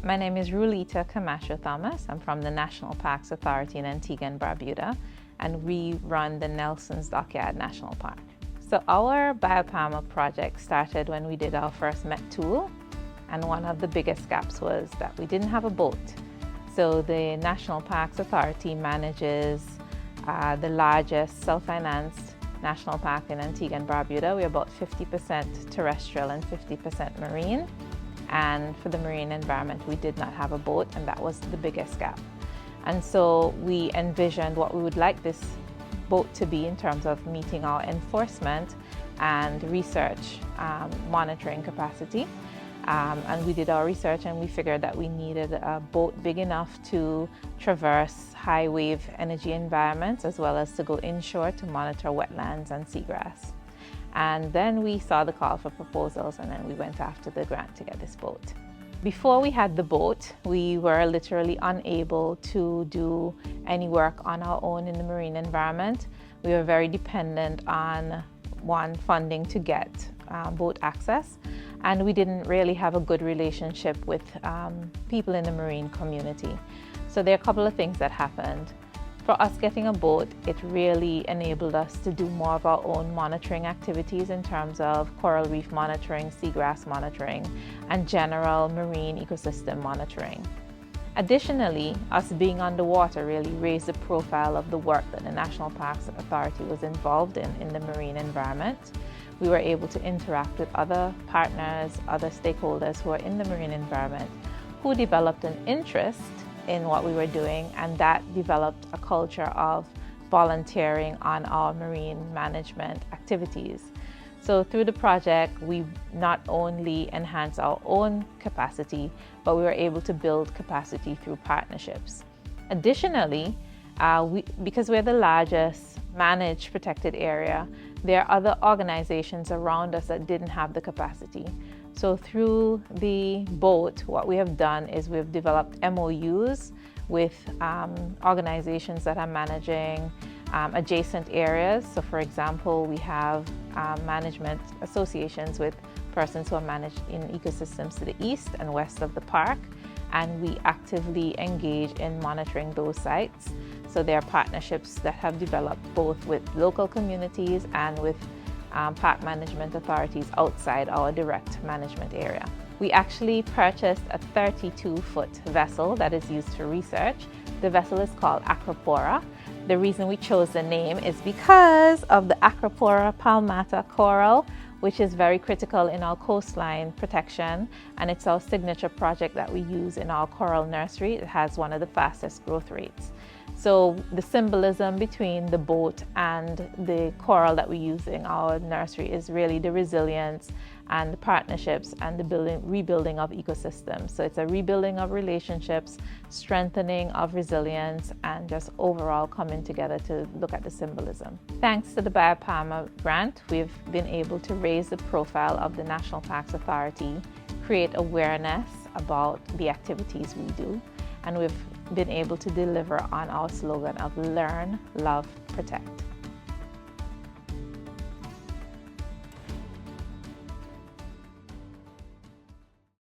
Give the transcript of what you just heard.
My name is Ruleta Camacho Thomas. I'm from the National Parks Authority in Antigua and Barbuda, and we run the Nelson's Dockyard National Park. So our biopalma project started when we did our first MET tool, and one of the biggest gaps was that we didn't have a boat. So the National Parks Authority manages the largest self-financed national park in Antigua and Barbuda. We're about 50% terrestrial and 50% marine. And for the marine environment, we did not have a boat, and that was the biggest gap. And so we envisioned what we would like this boat to be in terms of meeting our enforcement and research monitoring capacity. And we did our research, and we figured that we needed a boat big enough to traverse high wave energy environments, as well as to go inshore to monitor wetlands and seagrass. And then we saw the call for proposals, and then we went after the grant to get this boat. Before we had the boat, we were literally unable to do any work on our own in the marine environment. We were very dependent on funding to get boat access, and we didn't really have a good relationship with people in the marine community. So there are a couple of things that happened. For us getting a boat, it really enabled us to do more of our own monitoring activities in terms of coral reef monitoring, seagrass monitoring, and general marine ecosystem monitoring. Additionally, us being underwater really raised the profile of the work that the National Parks Authority was involved in the marine environment. We were able to interact with other partners, other stakeholders who are in the marine environment, who developed an interest in what we were doing, and that developed a culture of volunteering on our marine management activities. So through the project, we not only enhanced our own capacity, but we were able to build capacity through partnerships. Additionally, because we're the largest managed protected area, there are other organizations around us that didn't have the capacity. So through the boat, what we have done is we've developed MOUs with organizations that are managing adjacent areas. So for example, we have management associations with persons who are managed in ecosystems to the east and west of the park, and we actively engage in monitoring those sites. So there are partnerships that have developed both with local communities and with park management authorities outside our direct management area. We actually purchased a 32-foot vessel that is used for research. The vessel is called Acropora. The reason we chose the name is because of the Acropora palmata coral, which is very critical in our coastline protection, and it's our signature project that we use in our coral nursery. It has one of the fastest growth rates. So the symbolism between the boat and the coral that we use in our nursery is really the resilience and the partnerships and the rebuilding of ecosystems. So it's a rebuilding of relationships, strengthening of resilience, and just overall coming together to look at the symbolism. Thanks to the biopalma grant, we've been able to raise the profile of the National Parks Authority, create awareness about the activities we do, and we've been able to deliver on our slogan of learn, love, protect.